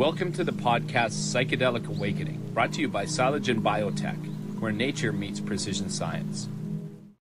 Welcome to the podcast Psychedelic Awakening, brought to you by Psilogen Biotech, where nature meets precision science.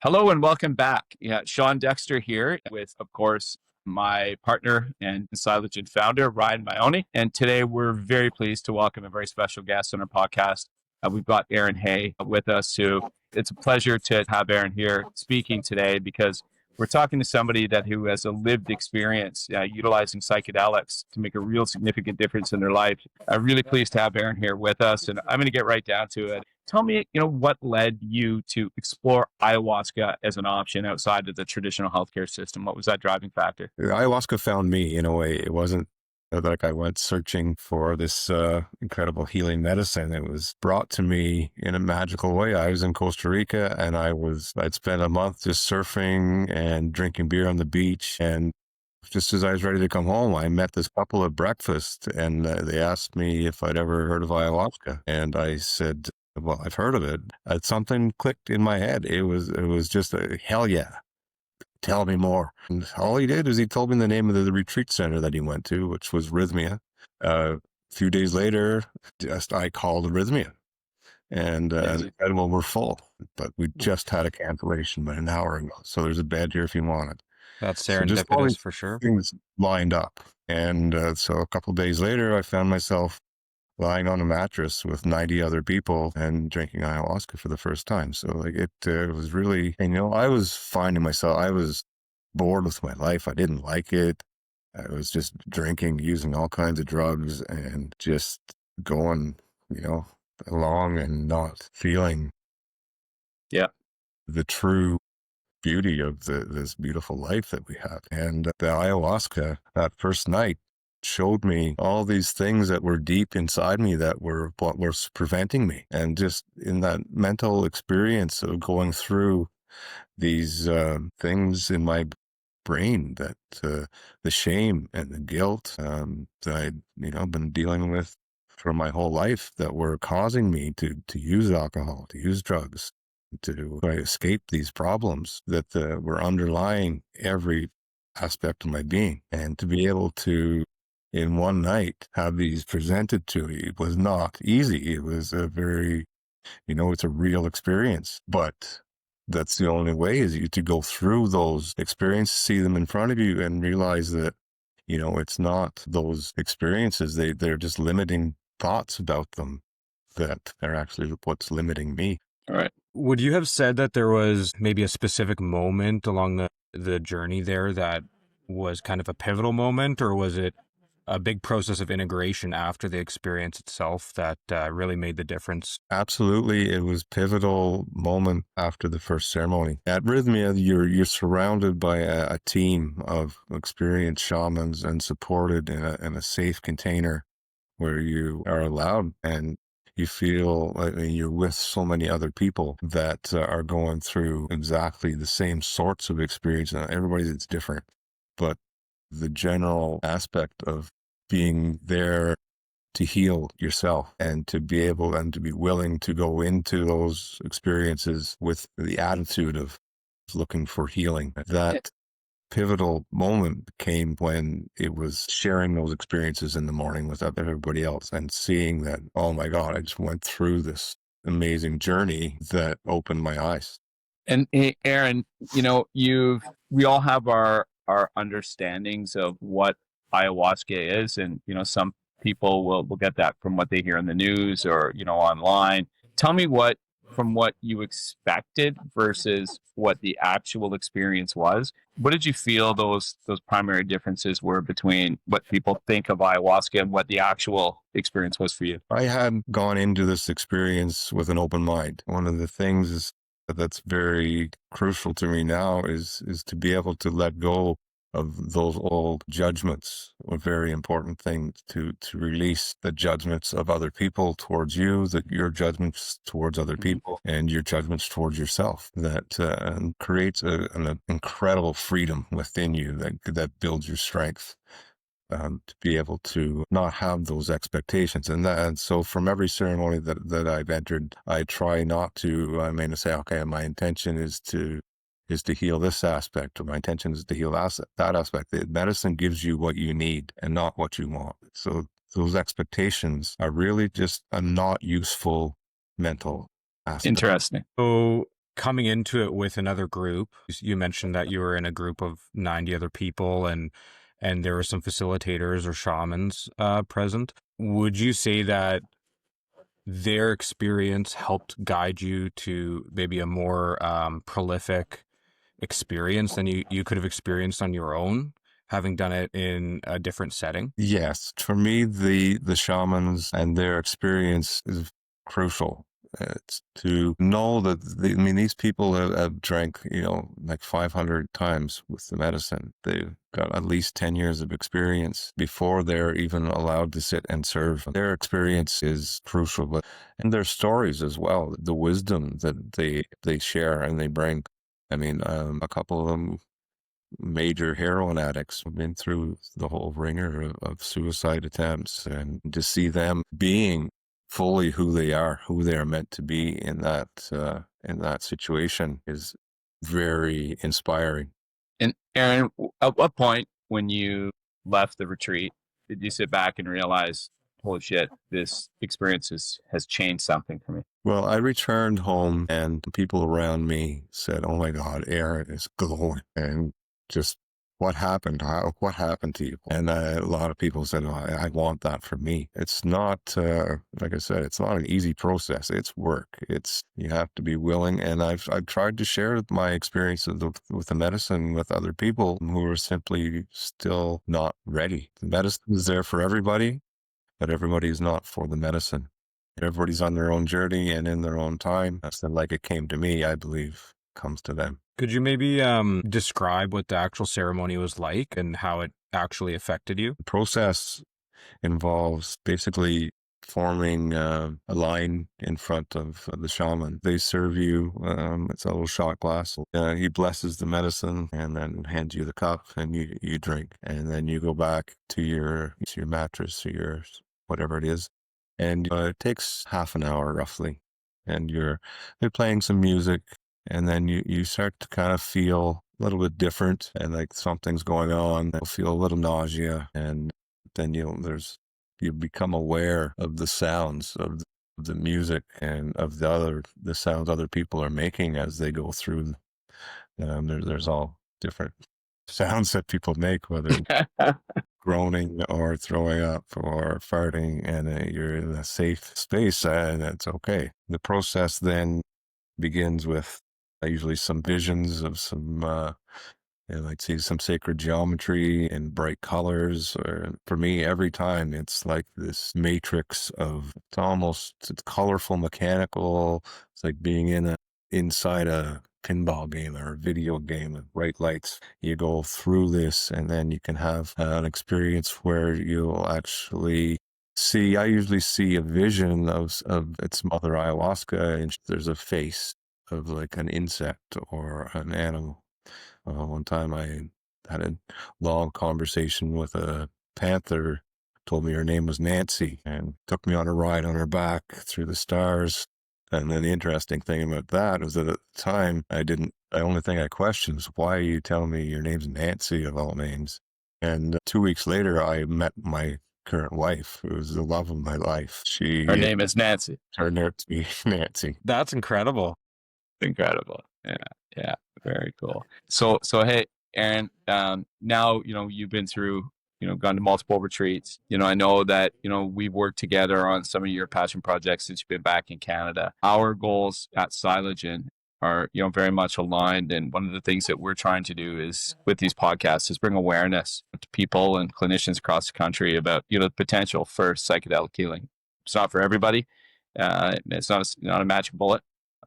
Hello and welcome back. Sean Dexter here with, of course, my partner and Psilogen founder, Ryan Maione. And today we're very pleased to welcome a very special guest on our podcast. We've got Aaron Hay with us, who it's a pleasure to have Aaron here speaking today because we're talking to somebody who has a lived experience utilizing psychedelics to make a real significant difference in their life. I'm really pleased to have Aaron here with us, and I'm going to get right down to it. Tell me, what led you to explore ayahuasca as an option outside of the traditional healthcare system? What was that driving factor? Ayahuasca found me in a way. It wasn't like I went searching for this incredible healing medicine. It was brought to me in a magical way. I was in Costa Rica and I'd spent a month just surfing and drinking beer on the beach. And just as I was ready to come home, I met this couple at breakfast and they asked me if I'd ever heard of ayahuasca. And I said, well, I've heard of it. Something clicked in my head. It was just a hell yeah. Tell me more. And all he did is he told me the name of the retreat center that he went to, which was Rythmia. A few days later, I called Rythmia and they said, well, we're full, but we just had a cancellation about an hour ago. So there's a bed here if you want it. That's serendipitous for sure. Things lined up. And so a couple of days later, I found myself lying on a mattress with 90 other people and drinking ayahuasca for the first time. So it was really, I was finding myself, I was bored with my life. I didn't like it. I was just drinking, using all kinds of drugs and just going, along and not feeling the true beauty of this beautiful life that we have. And the ayahuasca, that first night, showed me all these things that were deep inside me that were what was preventing me. And just in that mental experience of going through these things in my brain, that the shame and the guilt that I'd been dealing with for my whole life, that were causing me to use alcohol, to use drugs, to try to escape these problems that were underlying every aspect of my being. And to be able to, in one night, have these presented to me, it was not easy. It was a very, it's a real experience, but that's the only way, is you to go through those experiences, see them in front of you and realize that, it's not those experiences. They're just limiting thoughts about them that are actually what's limiting me. All right. Would you have said that there was maybe a specific moment along the journey there that was kind of a pivotal moment, or was it a big process of integration after the experience itself that really made the difference? Absolutely. It was a pivotal moment after the first ceremony. At Rythmia, you're surrounded by a team of experienced shamans and supported in a safe container where you are allowed, and you feel like you're with so many other people that are going through exactly the same sorts of experience. Now, everybody's different, but the general aspect of being there to heal yourself and to be able and to be willing to go into those experiences with the attitude of looking for healing. That pivotal moment came when it was sharing those experiences in the morning with everybody else and seeing that, oh my God, I just went through this amazing journey that opened my eyes. And Aaron, we all have our understandings of what ayahuasca is, and some people will get that from what they hear in the news or online. Tell me from what you expected versus what the actual experience was. What did you feel those primary differences were between what people think of ayahuasca and what the actual experience was for you? I had gone into this experience with an open mind. One of the things that's very crucial to me now is to be able to let go of those old judgments. A very important thing to release the judgments of other people towards you, your judgments towards other people, and your judgments towards yourself. That creates an incredible freedom within you that builds your strength. To be able to not have those expectations. And so from every ceremony that I've entered, I try not to, say, okay, my intention is to heal this aspect, or my intention is to heal that aspect. The medicine gives you what you need and not what you want. So those expectations are really just a not useful mental aspect. Interesting. So coming into it with another group, you mentioned that you were in a group of 90 other people and there were some facilitators or shamans present. Would you say that their experience helped guide you to maybe a more prolific experience than you could have experienced on your own, having done it in a different setting? Yes, for me, the shamans and their experience is crucial. It's to know that these people have drank, like 500 times with the medicine. They've got at least 10 years of experience before they're even allowed to sit and serve. Their experience is crucial, and their stories as well, the wisdom that they share and they bring. I mean, a couple of them major heroin addicts have been through the whole ringer of suicide attempts, and to see them being fully who they are meant to be in that situation is very inspiring. And Aaron, at what point when you left the retreat did you sit back and realize, holy shit, this experience has changed something for me? Well, I returned home and people around me said, "Oh my God, Aaron is glowing." And just what happened? What happened to you? And a lot of people said, "Oh, I want that for me." It's not, like I said, it's not an easy process. It's work. You have to be willing. And I've tried to share my experience with the medicine with other people who are simply still not ready. The medicine is there for everybody, but everybody is not for the medicine. Everybody's on their own journey and in their own time. That's like it came to me, I believe, comes to them. Could you maybe describe what the actual ceremony was like and how it actually affected you? The process involves basically forming a line in front of the shaman. They serve you, it's a little shot glass. He blesses the medicine and then hands you the cup and you drink. And then you go back to your mattress or your whatever it is. And it takes half an hour roughly. And they're playing some music. And then you start to kind of feel a little bit different and like something's going on. You'll feel a little nausea. And then you become aware of the sounds of the music and of the sounds other people are making as they go through. There's all different sounds that people make, whether groaning or throwing up or farting, and you're in a safe space and it's okay. The process then begins with usually some visions of some like see some sacred geometry and bright colors. Or for me, every time it's like this matrix it's colorful, mechanical. It's like being inside a pinball game or a video game with bright lights. You go through this and then you can have an experience where you'll actually I usually see a vision of its mother ayahuasca, and there's a face of like an insect or an animal. One time I had a long conversation with a panther, told me her name was Nancy, and took me on a ride on her back through the stars. And then the interesting thing about that was that at the time, the only thing I questioned was, why are you telling me your name's Nancy of all names? And 2 weeks later, I met my current wife, who was the love of my life. Her name is Nancy. Turned out to be Nancy. That's incredible. Incredible. Yeah, very cool. So hey, Aaron, now you've been through, gone to multiple retreats. I know that we've worked together on some of your passion projects since you've been back in Canada. Our goals at Psilogen are very much aligned, and one of the things that we're trying to do is with these podcasts is bring awareness to people and clinicians across the country about the potential for psychedelic healing. It's not for everybody. It's not a magic bullet,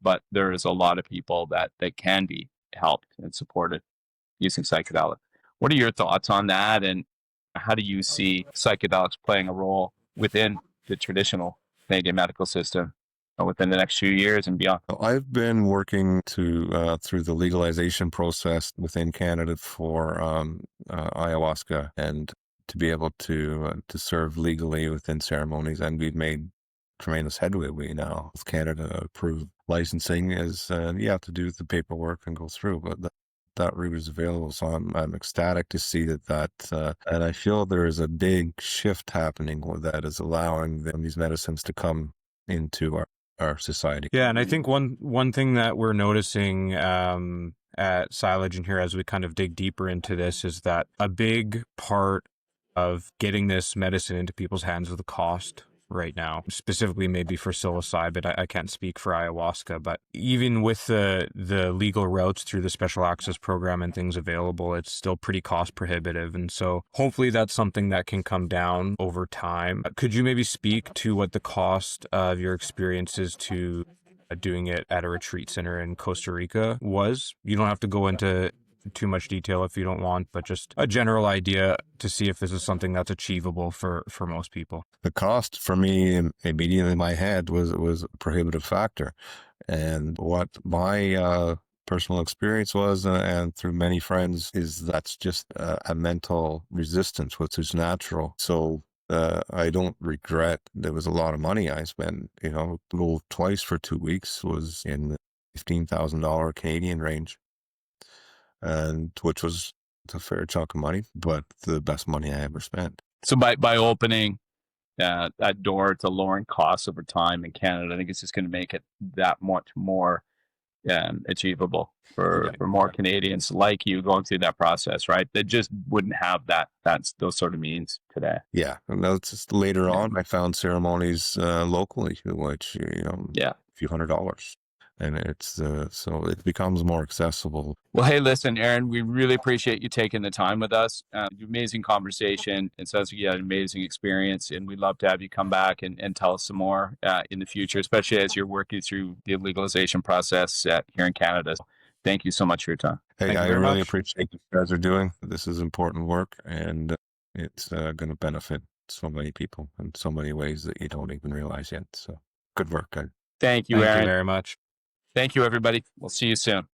but there is a lot of people that can be helped and supported using psychedelics. What are your thoughts on that, and how do you see psychedelics playing a role within the traditional Canadian medical system within the next few years and beyond? I've been working through the legalization process within Canada for ayahuasca, and to be able to serve legally within ceremonies, and we've made tremendous headway. We now, with Canada approved licensing, is you have to do the paperwork and go through, but that route is available. So I'm ecstatic to see and I feel there is a big shift happening that is allowing these medicines to come into our society. Yeah, and I think one thing that we're noticing at Psilogen here as we kind of dig deeper into this is that a big part of getting this medicine into people's hands is the cost right now, specifically maybe for psilocybin. I can't speak for ayahuasca, but even with the legal routes through the special access program and things available, it's still pretty cost prohibitive. And so hopefully that's something that can come down over time. Could you maybe speak to what the cost of your experiences to doing it at a retreat center in Costa Rica was? You don't have to go into too much detail if you don't want, but just a general idea to see if this is something that's achievable for most people. The cost for me immediately in my head was a prohibitive factor. And what my personal experience was, and through many friends, is that's just a mental resistance, which is natural. So I don't regret. There was a lot of money I spent. Go twice for 2 weeks was in the $15,000 Canadian range, and which was a fair chunk of money, but the best money I ever spent. So by opening that door to lowering costs over time in Canada, I think it's just going to make it that much more achievable for more Canadians like you going through that process, right? That just wouldn't have those sort of means today. Yeah, and that's just later on. I found ceremonies locally, which a few $100s. And it's so it becomes more accessible. Well, hey, listen, Aaron, we really appreciate you taking the time with us. Amazing conversation. It sounds like you had an amazing experience, and we'd love to have you come back and tell us some more in the future, especially as you're working through the legalization process here in Canada. So thank you so much for your time. Hey, I really appreciate what you guys are doing. This is important work, and it's going to benefit so many people in so many ways that you don't even realize yet. So good work, guys. Thank you, Aaron. Thank you very much. Thank you, everybody. We'll see you soon.